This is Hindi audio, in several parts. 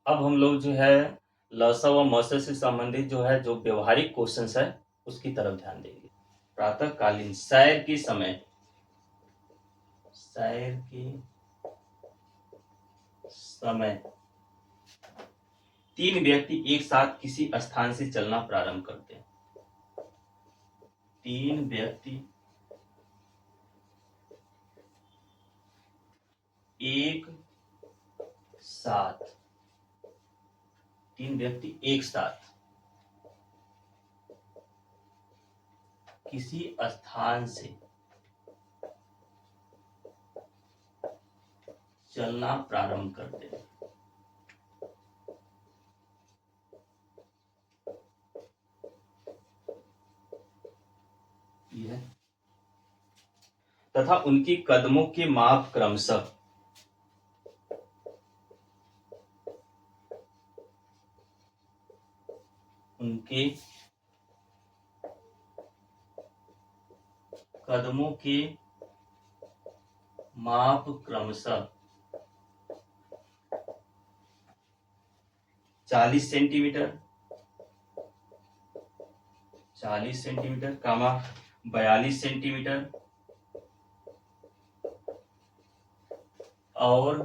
अब हम लोग जो है लसा व मसा से संबंधित जो है जो व्यवहारिक क्वेश्चंस है उसकी तरफ ध्यान देंगे। प्रातःकालीन सैर के समय, सैर के समय तीन व्यक्ति एक साथ किसी स्थान से चलना प्रारंभ करते हैं। तीन व्यक्ति एक साथ, तीन व्यक्ति एक साथ किसी स्थान से चलना प्रारंभ करते हैं। यह तथा उनकी कदमों के माप क्रमशः उनके कदमों के माप क्रमशः 40 सेंटीमीटर, 40 सेंटीमीटर कामा 42 सेंटीमीटर और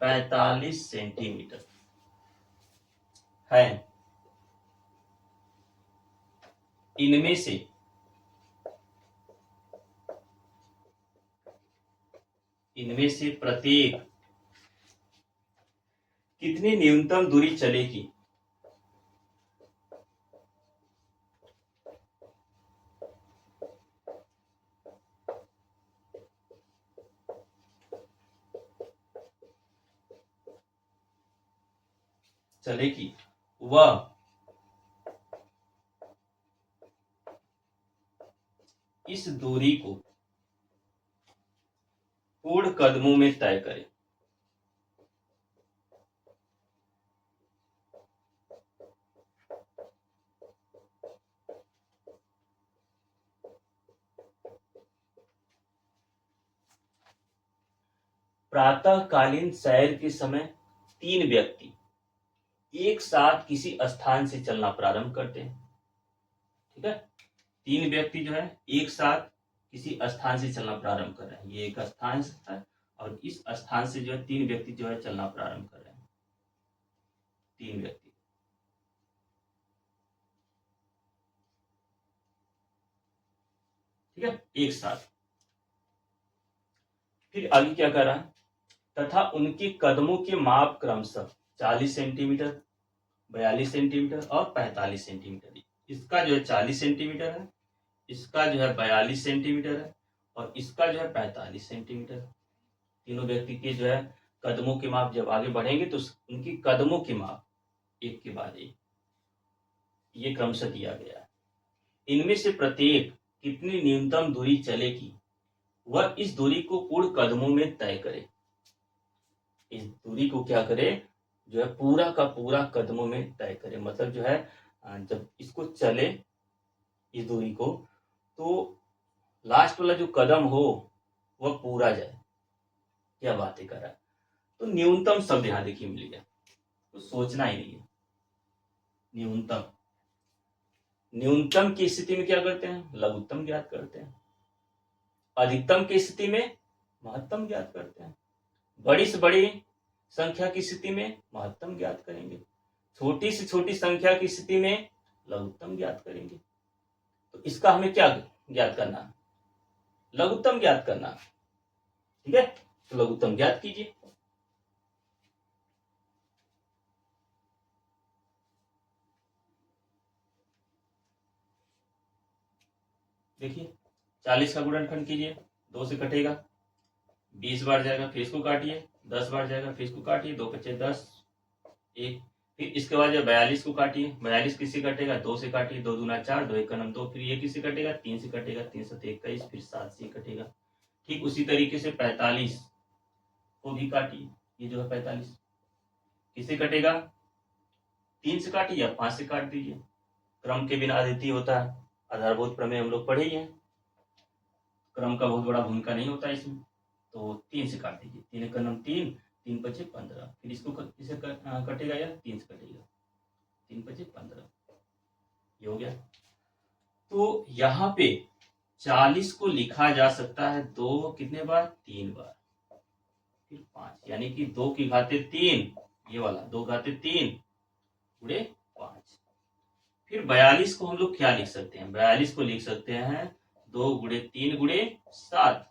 45 सेंटीमीटर है। इनमें से प्रत्येक कितनी न्यूनतम दूरी चलेगी? वह इस दूरी को पूर्ण कदमों में तय करे। प्रातःकालीन सैर के समय तीन व्यक्ति एक साथ किसी स्थान से चलना प्रारंभ करते हैं। ठीक है, तीन व्यक्ति जो है एक साथ किसी स्थान से चलना प्रारंभ कर रहे हैं। ये एक स्थान है और इस स्थान से जो है तीन व्यक्ति जो है चलना प्रारंभ कर रहे हैं। तीन व्यक्ति, ठीक है, एक साथ। फिर आगे क्या कर रहा है? तथा उनके कदमों के माप क्रमशः 40 सेंटीमीटर, 42 सेंटीमीटर और 45 सेंटीमीटर। इसका जो है 40 सेंटीमीटर है, इसका जो है 42 सेंटीमीटर है और इसका जो है 45 सेंटीमीटर। तीनों व्यक्ति के जो है कदमों के माप जब आगे बढ़ेंगे तो उनकी कदमों के माप एक के बाद एक ये क्रमशः दिया गया है। इनमें से प्रत्येक कितनी न्यूनतम दूरी चलेगी, वह इस दूरी को पूर्ण कदमों में तय करे। इस दूरी को क्या करे, जो है पूरा का पूरा कदमों में तय करे। मतलब जो है जब इसको चले इस दूरी को तो लास्ट वाला जो कदम हो वह पूरा जाए। क्या बातें कर रहा है? तो न्यूनतम शब्द यहां देखिए मिल गया, तो सोचना ही नहीं है। न्यूनतम, न्यूनतम की स्थिति में क्या करते हैं? लघुत्तम ज्ञात करते हैं। अधिकतम की स्थिति में महत्तम ज्ञात करते हैं। बड़ी से बड़ी संख्या की स्थिति में महत्तम ज्ञात करेंगे। छोटी से छोटी संख्या की स्थिति में लघुत्तम ज्ञात करेंगे। तो इसका हमें क्या ज्ञात करना है? लघुत्तम ज्ञात करना। ठीक है, तो लघुत्तम ज्ञात कीजिए। देखिए 40 का गुणनखंड कीजिए, 2 से कटेगा, 20 बार जाएगा, फिर इसको काटिए, 10 बार जाएगा, फिर इसको काटिए, 2 बचे 10, 1। फिर इसके बाद जो 42 को काटिए, 42 किससे कटेगा? 2 से काटिए, 2 दूना 4, 2 एक का नाम 2। फिर ये किससे कटेगा? 3 से कटेगा, 3 7 21, फिर 7 से कटेगा। ठीक उसी तरीके से 45 को भी काटिए। ये जो है 45 किससे कटेगा? 3 से काटिए या 5 से काट दीजिए। क्रम के बिना अद्वितीय होता है। आधारभूत प्रमेय हम लोग पढ़े ही हैं, क्रम का बहुत बड़ा भूमिका नहीं होता इसमें। तो 3 से काट दीजिए, 3 एक का नाम 3, 3 पचे 15, फिर इसको किसे कटेगा यार, 3 से कटेगा, 3 पचे 15, ये हो गया। तो यहाँ पे 40 को लिखा जा सकता है दो कितने बार, 3 बार, फिर 5, यानी कि 2 की घाते 3, ये वाला 2 घाते 3 गुणे 5। फिर 42 को हम लोग क्या लिख सकते हैं, 42 को लिख सकते हैं 2 गुणे 3 गुणे 7।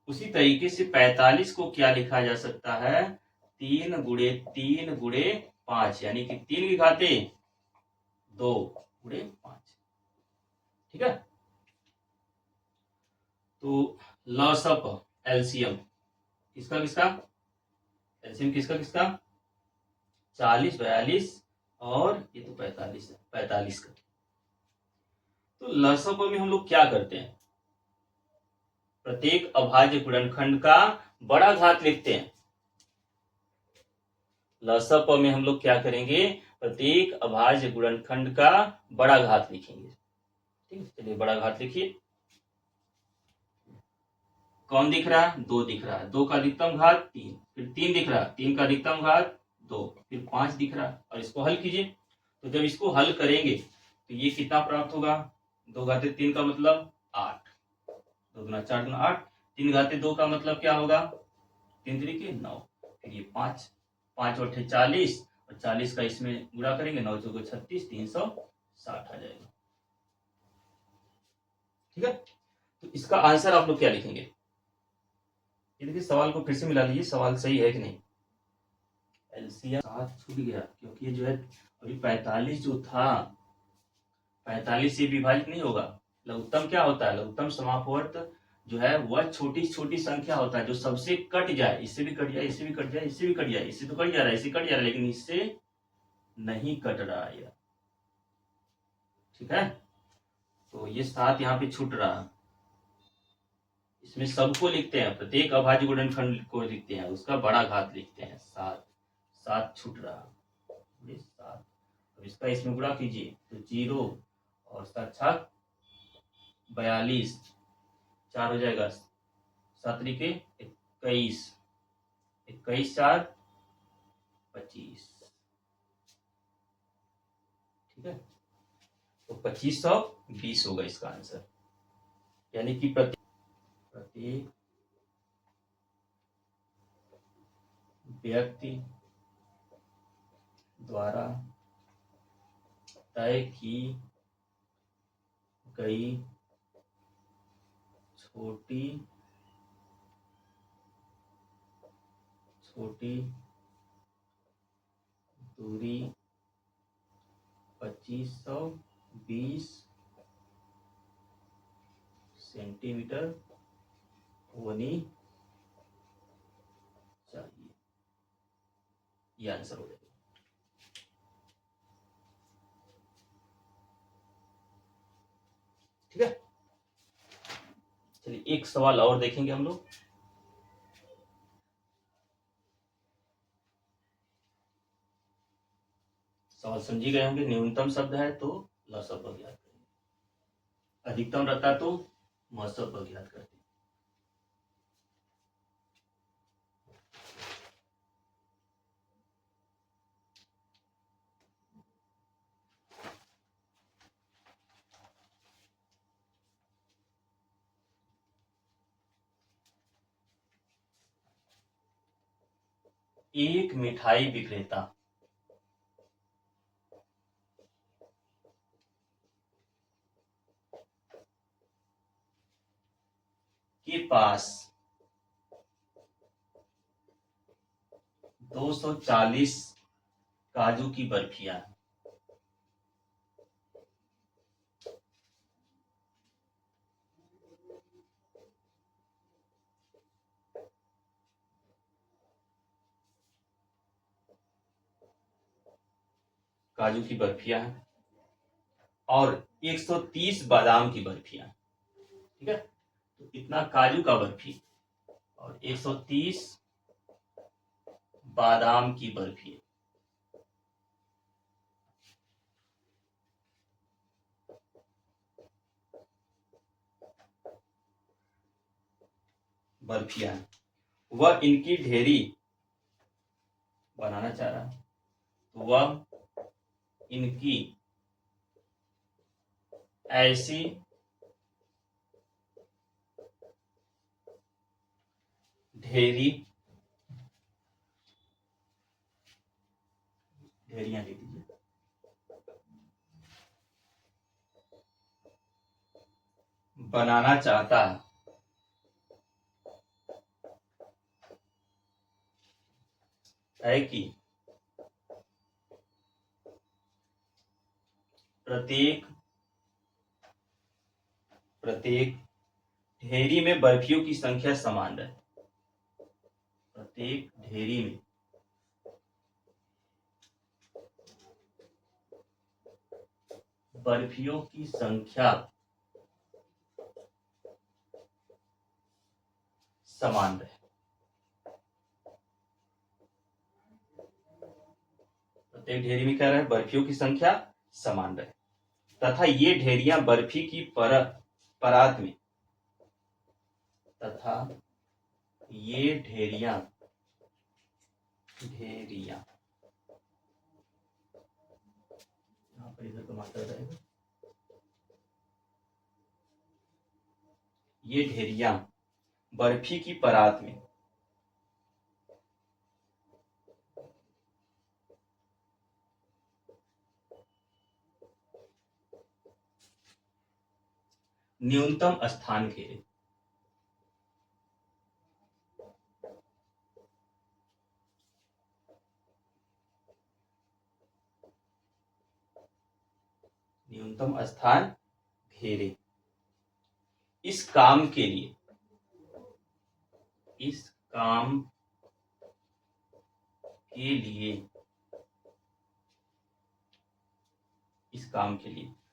उसी तरीके से 45 को क्या लिखा जा सकता है, 3 गुणे 3 गुणे 5, यानी कि 3 की घाते 2 गुणे 5। ठीक है। तो लॉस ऑफ एलसीएम किसका किसका, एलसीएम किसका किसका, 40 42 और ये तो 45 है, 45 का। तो लसअप में हम लोग क्या करते हैं, प्रत्येक अभाज्य गुणनखंड का बड़ा घात लिखते हैं। लसअप में हम लोग क्या करेंगे, प्रत्येक अभाज्य गुणनखंड का बड़ा घात लिखेंगे। ठीक है, चलिए बड़ा घात लिखिए। कौन दिख रहा है, 2 दिख रहा है, 2 का अधिकतम घात 3, फिर 3 दिख रहा है, 3 का अधिकतम घात 2, फिर 5 दिख रहा है, और इसको हल कीजिए। तो जब इसको हल करेंगे तो ये कितना प्राप्त होगा, 2 घाते 3 का मतलब 8, 2 गुना 4 गुना 8, 3 घाते 2 का मतलब क्या होगा, 3 तरीके 9, फिर ये 5, 5 और 40, और 40 का इसमें गुणा करेंगे, 9 चौको 36, 360 आ जाएगा। ठीक है। तो इसका आंसर आप लोग क्या लिखेंगे, ये देखिए सवाल को फिर से मिला लीजिए, सवाल सही है कि नहीं। एलसीएम 7 छूट गया, क्योंकि ये जो है अभी 45 जो था, 45 से विभाजित नहीं होगा। लघुत्तम क्या होता है, लघुत्तम समापवर्त जो है वह छोटी छोटी संख्या होता है जो सबसे कट जाए, इससे भी कट जाए, इससे भी कट जाए, इससे भी कट जाए, इससे तो कट जा रहा है, इससे कट जा रहा है, लेकिन इससे नहीं कट रहा है यार। ठीक है। तो ये 7 यहाँ पे छूट रहा है, इसमें सबको लिखते हैं, प्रत्येक अभाज्य गुणनखंड को लिखते हैं, उसका बड़ा घात लिखते हैं। 7 7 छूट रहा, 7। अब इसका इसमें गुणा कीजिए तो 0 और 7 42, 4 हो जाएगा, 7 तरीके 21, 21 4 25। ठीक है। तो 2520 होगा इसका आंसर, यानी कि प्रत्येक व्यक्ति द्वारा तय की गई छोटी छोटी दूरी 2520 सेंटीमीटर होनी चाहिए, ये आंसर हो जाएगा। ठीक है। चलिए एक सवाल और देखेंगे हम लोग। सवाल समझी गए होंगे, न्यूनतम शब्द है तो लसअप ज्ञात करेंगे, अधिकतम रहता तो मसअप ज्ञात करते। एक मिठाई विक्रेता के पास 240 काजू की बर्फियां, काजू की बर्फियां हैं, और 130 बादाम की बर्फियां। ठीक है। तो इतना काजू का बर्फी और 130 बादाम की बर्फी। बर्फियां, वह इनकी ढेरी बनाना चाह रहा है, तो वह इनकी ऐसी ढेरियां लिख दीजिए, बनाना चाहता है कि प्रत्येक ढेरी में बर्फियों की संख्या समान रहे। प्रत्येक ढेरी में बर्फियों की संख्या समान रहे। प्रत्येक ढेरी में क्या रहे? बर्फियों की संख्या समान रहे तथा ये ढेरियां बर्फी की परात में तथा ये ढेरियां यहाँ पर इधर का मात्रा रहेगा, ये ढेरियां बर्फी की परात में न्यूनतम स्थान घेरे। न्यूनतम स्थान घेरे। इस काम के लिए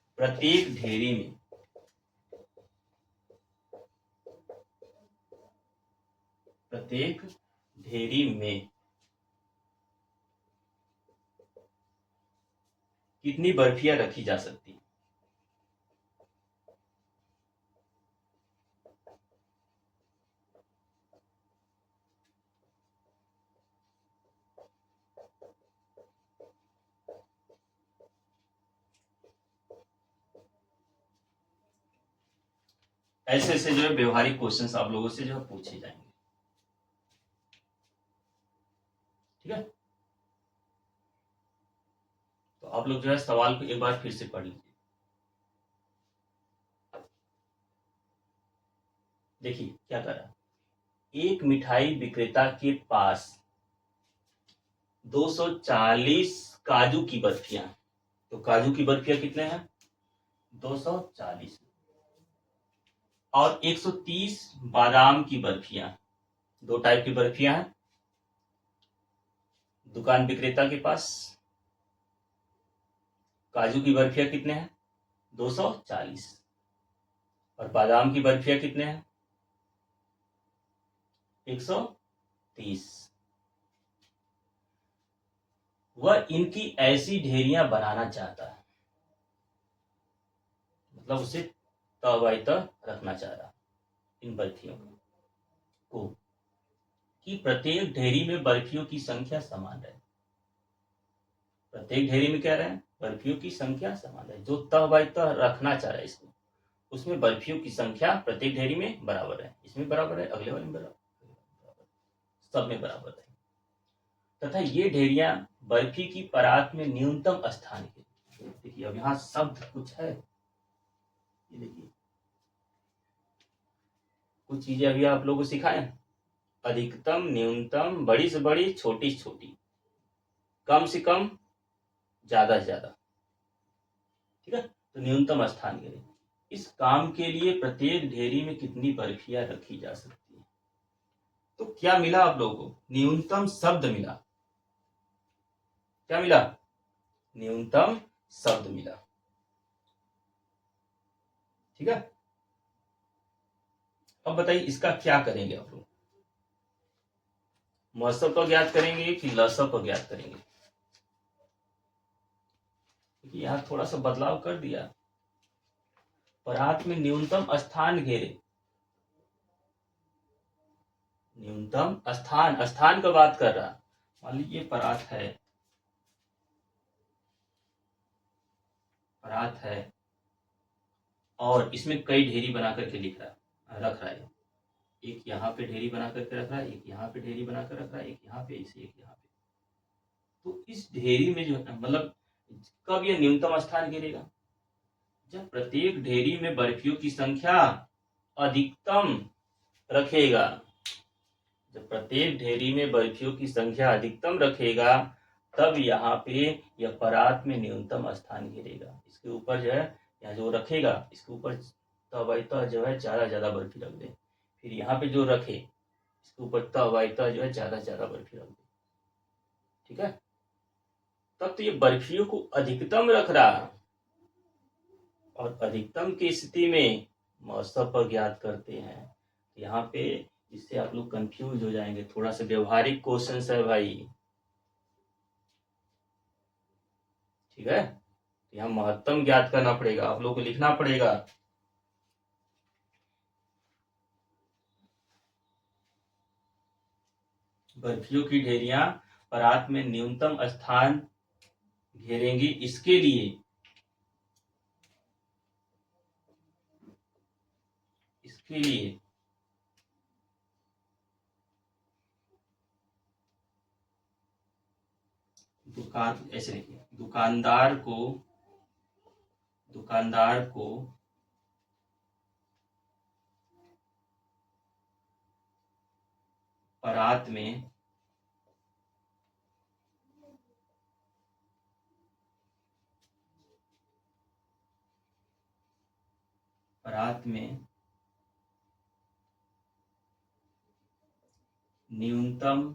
प्रत्येक ढेरी में कितनी बर्फियां रखी जा सकती हैं? ऐसे ऐसे जो है व्यवहारिक क्वेश्चंस आप लोगों से जो है पूछे जाएंगे। ठीक है, तो आप लोग जो है सवाल को एक बार फिर से पढ़ लीजिए। देखिए क्या कर रहा है, एक मिठाई विक्रेता के पास 240 काजू की बर्फियां। तो काजू की बर्फियां कितने हैं? 240। और 130 बादाम की बर्फियां। दो टाइप की बर्फियां हैं दुकान विक्रेता के पास। काजू की बर्फियां कितने हैं? 240। और बादाम की बर्फियां कितने हैं? 130। वह इनकी ऐसी ढेरियां बनाना चाहता है, मतलब उसे तबाइत रखना चाह रहा इन बर्फियों को कि प्रत्येक ढेरी में बर्फियों की संख्या समान रहे। प्रत्येक ढेरी में क्या रहे? बर्फियों की संख्या समान रहे। जो तबाइत रखना चाह रहा है इसको, उसमें बर्फियों की संख्या प्रत्येक ढेरी में बराबर है। इसमें बराबर है, अगले वाले में बराबर, सब में बराबर है। तथा ये ढेरियां बर्फी की परात में न्यूनतम स्थान के। देखिए अब यहाँ शब्द कुछ है, ये देखिए कुछ चीजें अभी आप लोगों को सिखाए। अधिकतम, न्यूनतम, बड़ी से बड़ी, छोटी से छोटी, कम से कम, ज्यादा से ज्यादा। ठीक है, तो न्यूनतम स्थान के लिए इस काम के लिए प्रत्येक ढेरी में कितनी बर्फियां रखी जा सकती है? तो क्या मिला आप लोगों को? न्यूनतम शब्द मिला। क्या मिला? न्यूनतम शब्द मिला। ठीक है, अब बताइए इसका क्या करेंगे आप लोग? मौसम को ज्ञात करेंगे कि लसब को ज्ञात करेंगे? यहां थोड़ा सा बदलाव कर दिया। परात में न्यूनतम स्थान घेरे, न्यूनतम स्थान, स्थान का बात कर रहा। मान लीजिए परात है, परात है और इसमें कई ढेरी बना करके लिख रहा, रख रहा है। एक यहाँ पे ढेरी बना करके रख रहा है, एक यहाँ पे ढेरी बना कर रख रहा है, एक यहाँ पे, इसे एक यहाँ पे। तो इस ढेरी में जो है मतलब कब यह न्यूनतम स्थान घेरेगा? जब प्रत्येक ढेरी में बर्फियों की संख्या अधिकतम रखेगा। जब प्रत्येक ढेरी में बर्फियों की संख्या अधिकतम रखेगा तब यहाँ पे यह परात में न्यूनतम स्थान घेरेगा। इसके ऊपर जो है यहाँ जो रखेगा इसके ऊपर तब जो है ज्यादा बर्फी रख दे। फिर यहाँ पे जो रखे इसके ऊपर तब जो है ज्यादा बर्फी रख दे। ठीक है, तब तो ये बर्फियों को अधिकतम रख रहा। और अधिकतम की स्थिति में मौसम पर ज्ञात करते हैं। यहाँ पे इससे आप लोग कंफ्यूज हो जाएंगे, थोड़ा सा व्यवहारिक क्वेश्चन है भाई। ठीक है, यहाँ महत्तम ज्ञात करना पड़ेगा, आप लोगों को लिखना पड़ेगा। बर्फियों की ढेरियां परात में न्यूनतम स्थान घेरेंगी। इसके लिए दुकान ऐसे लिखिए, दुकानदार को परात में न्यूनतम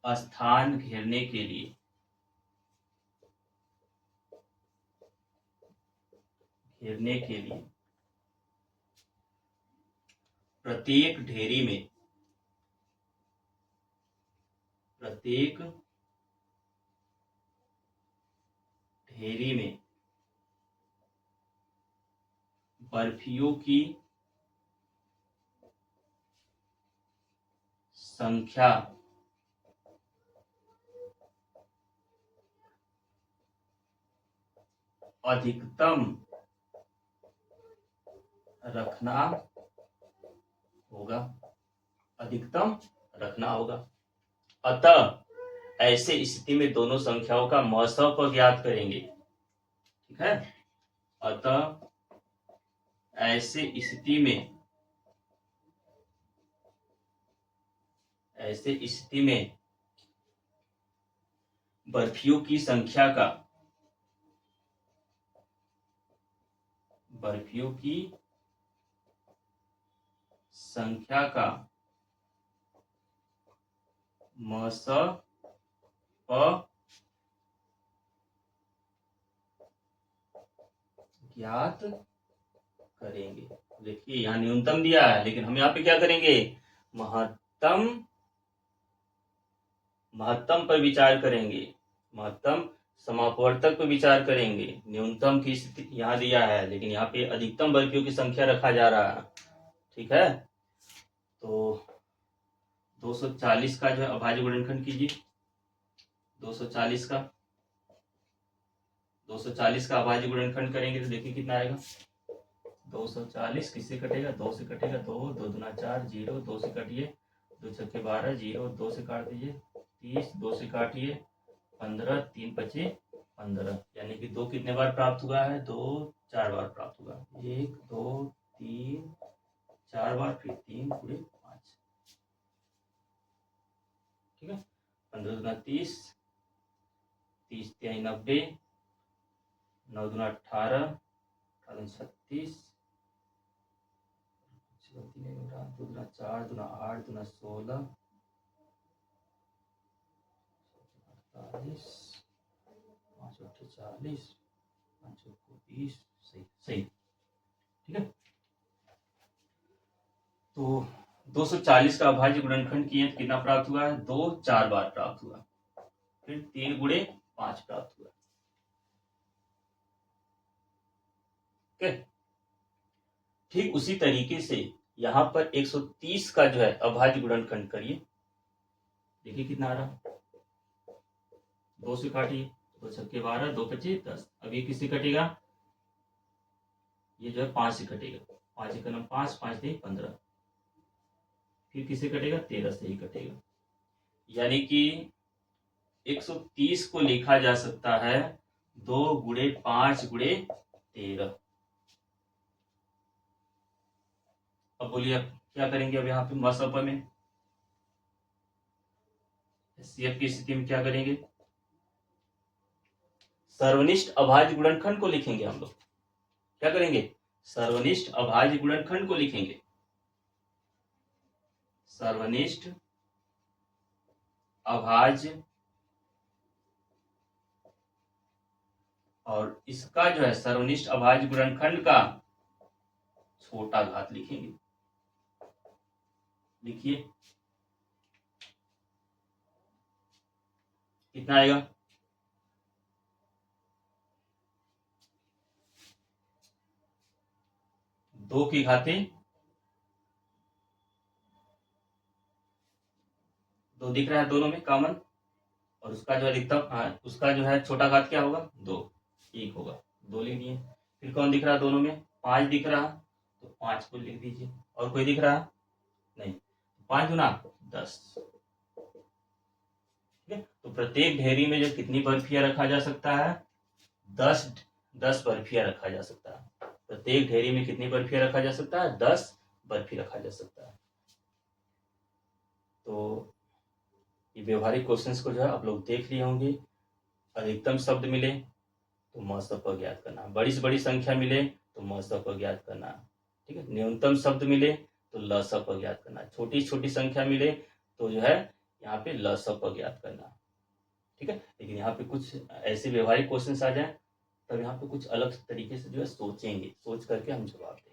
स्थान घेरने के लिए प्रत्येक ढेरी में बर्फियों की संख्या अधिकतम रखना होगा। अतः ऐसे स्थिति में दोनों संख्याओं का मौसम पर ज्ञात करेंगे। ठीक है, अतः ऐसे स्थिति में बर्फियों की संख्या का मौसम पर ज्ञात करेंगे। देखिए यहाँ न्यूनतम दिया है लेकिन हम यहाँ पे क्या करेंगे, महत्तम पर विचार करेंगे, महत्तम समापवर्तक पर विचार करेंगे। न्यूनतम की स्थिति यहाँ दिया है लेकिन यहाँ पे अधिकतम बर्फियों की संख्या रखा जा रहा है। ठीक है, तो 240 का जो है अभाज्य गुणनखंड कीजिए। 240 का अभाज्य गुणनखंड करेंगे तो देखिए कितना आएगा। 240 किससे कटेगा, 2 से कटेगा, 2 दूना 4, 0 2 से कटिए, 2 छक्के 12, 0 2 से काट दीजिए, 30 2 से काटिए, 15 3 25 15, यानी कि 2 कितने बार प्राप्त हुआ है, 2 4 बार प्राप्त हुआ। 1 2 3 4 बार, फिर 3 पूरे 5। ठीक है, 15 दूना 30, 30 3 90, 9 दूना 18, 36, 2 दूना 4 दूना 8 दूना 16, 48, 5 8 40, 5 20, सही। ठीक है, तो 240 का अभाज्य गुणनखंड किए तो कितना प्राप्त हुआ है, 2 4 बार प्राप्त हुआ, फिर 3 गुणे 5 प्राप्त हुआ। ठीक उसी तरीके से यहाँ पर 130 का जो है अभाज्य गुणनखंड करिए, देखिए कितना आ रहा, 2 से काटिए, 2 छक्के 12, 2 पच्चीस 10। अब ये किससे कटेगा, ये जो है 5 से कटेगा, 5 एक 5, 5 3 15, फिर किससे कटेगा, 13 से ही कटेगा। यानी कि 130 को लिखा जा सकता है 2 गुणे 5 गुणे 13। अब बोलिए अब क्या करेंगे, अब यहाँ पे मसअप में एचसीएफ की स्थिति में क्या करेंगे, सर्वनिष्ठ अभाज्य गुणनखंड को लिखेंगे हम लोग। क्या करेंगे, सर्वनिष्ठ अभाज्य गुणनखंड को लिखेंगे, सर्वनिष्ठ अभाज्य, और इसका जो है सर्वनिष्ठ अभाज्य गुणनखंड का छोटा घात लिखेंगे। लिखिए कितना आएगा, दो की घाते 2 दिख रहा है दोनों में कॉमन, और उसका जो अधिकतम, हाँ उसका जो है छोटा घात क्या होगा, 2, 1 होगा, 2 लिख दिए। फिर कौन दिख रहा है दोनों में, 5 दिख रहा, तो 5 को लिख दीजिए। और कोई दिख रहा नहीं, 5 गुना 10। ठीक है, तो प्रत्येक ढेरी में जो कितनी बर्फियां रखा जा सकता है, 10 बर्फियां रखा जा सकता है। प्रत्येक ढेरी में कितनी बर्फियां रखा जा सकता है, 10 बर्फी रखा जा सकता है। तो ये व्यवहारिक क्वेश्चंस को जो है आप लोग देख लिए होंगे। अधिकतम शब्द मिले तो महत्व को ज्ञात करना, बड़ी से बड़ी संख्या मिले तो महत्व को ज्ञात करना। ठीक है, न्यूनतम शब्द मिले तो लसअ को ज्ञात करना, छोटी छोटी संख्या मिले तो जो है यहाँ पे लसअ को ज्ञात करना। ठीक है, लेकिन यहाँ पे कुछ ऐसे व्यवहारिक क्वेश्चन आ जाए तब यहाँ पे कुछ अलग तरीके से जो है सोचेंगे, सोच करके हम जवाब देंगे।